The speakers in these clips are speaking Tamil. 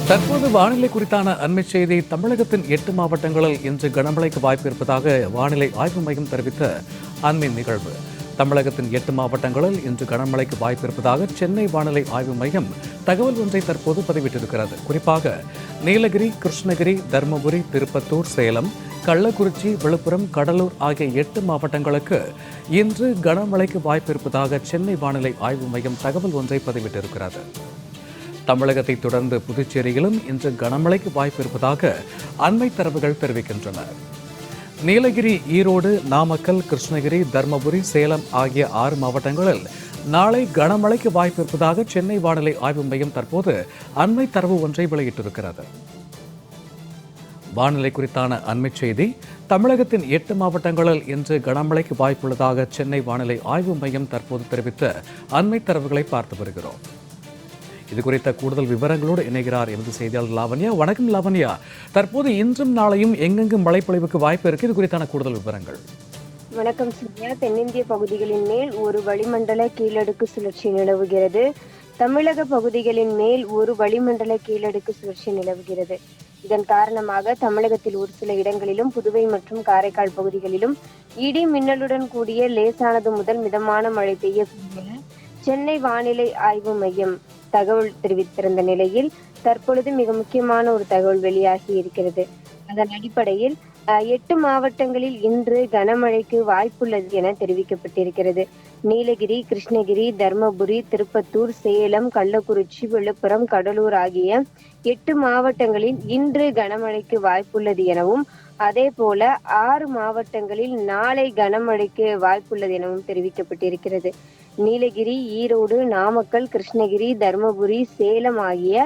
தற்போது வானிலை குறித்தான அண்மை செய்தி. தமிழகத்தின் 8 மாவட்டங்களில் இன்று கனமழைக்கு வாய்ப்பு இருப்பதாக வானிலை ஆய்வு மையம் தெரிவித்த அண்மை நிகழ்வு. தமிழகத்தின் 8 மாவட்டங்களில் இன்று கனமழைக்கு வாய்ப்பு இருப்பதாக சென்னை வானிலை ஆய்வு மையம் தகவல் ஒன்றை தற்போது பதிவிட்டிருக்கிறது. குறிப்பாக நீலகிரி, கிருஷ்ணகிரி, தருமபுரி, திருப்பத்தூர், சேலம், கள்ளக்குறிச்சி, விழுப்புரம், கடலூர் ஆகிய 8 மாவட்டங்களுக்கு இன்று கனமழைக்கு வாய்ப்பு இருப்பதாக சென்னை வானிலை ஆய்வு மையம் தகவல் ஒன்றை பதிவிட்டிருக்கிறது. தமிழகத்தை தொடர்ந்து புதுச்சேரியிலும் இன்று கனமழைக்கு வாய்ப்பு இருப்பதாக அண்மை தரவுகள் தெரிவிக்கின்றன. நீலகிரி, ஈரோடு, நாமக்கல், கிருஷ்ணகிரி, தர்மபுரி, சேலம் ஆகிய 6 மாவட்டங்களில் நாளை கனமழைக்கு வாய்ப்பு இருப்பதாக சென்னை வானிலை ஆய்வு மையம் தற்போது அண்மை தரவு ஒன்றை வெளியிட்டிருக்கிறது. வானிலை குறித்தான அண்மை செய்தி. தமிழகத்தின் 8 மாவட்டங்களில் இன்று கனமழைக்கு வாய்ப்புள்ளதாக சென்னை வானிலை ஆய்வு மையம் தற்போது தெரிவித்த அண்மை தரவுகளை பார்த்து வருகிறோம். இது குறித்த கூடுதல் விவரங்களோடு இணைகிறார் எமது செய்தியாளர் லாவண்யா. வணக்கம் லாவண்யா. தற்போது இன்றும் நாளையும் எங்கெங்கு மழைப்பொழிவுக்கு வாய்ப்பு இருக்கு? இது குறித்தான கூடுதல் விவரங்கள். வணக்கம் சூர்யா. தென்னிந்திய பகுதிகளின் மேல் ஒரு வளிமண்டல கீழடுக்கு சுழற்சி நிலவுகிறது. தமிழக பகுதிகளின் மேல் ஒரு வளிமண்டல கீழடுக்கு சுழற்சி நிலவுகிறது. இதன் காரணமாக தமிழகத்தில் ஒரு சில இடங்களிலும், புதுவை மற்றும் காரைக்கால் பகுதிகளிலும் இடி மின்னலுடன் கூடிய லேசானது முதல் மிதமான மழை பெய்யக்கூடிய சென்னை வானிலை ஆய்வு மையம் தகவல் தெரிவித்திருந்த நிலையில் தற்பொழுது மிக முக்கியமான ஒரு தகவல் வெளியாகி இருக்கிறது. அதன் அடிப்படையில் 8 மாவட்டங்களில் இன்று கனமழைக்கு வாய்ப்புள்ளது என தெரிவிக்கப்பட்டிருக்கிறது. நீலகிரி, கிருஷ்ணகிரி, தர்மபுரி, திருப்பத்தூர், சேலம், கள்ளக்குறிச்சி, விழுப்புரம், கடலூர் ஆகிய 8 மாவட்டங்களில் இன்று கனமழைக்கு வாய்ப்புள்ளது எனவும், அதே போல 6 மாவட்டங்களில் நாளை கனமழைக்கு வாய்ப்புள்ளது எனவும் தெரிவிக்கப்பட்டிருக்கிறது. நீலகிரி, ஈரோடு, நாமக்கல், கிருஷ்ணகிரி, தர்மபுரி, சேலம் ஆகிய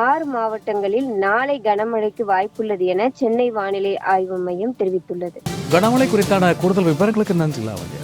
6 மாவட்டங்களில் நாளை கனமழைக்கு வாய்ப்புள்ளது என சென்னை வானிலை ஆய்வு மையம் தெரிவித்துள்ளது. கனமழை குறித்தான கூடுதல் விவரங்களுக்கு நன்றி லாவண்யா.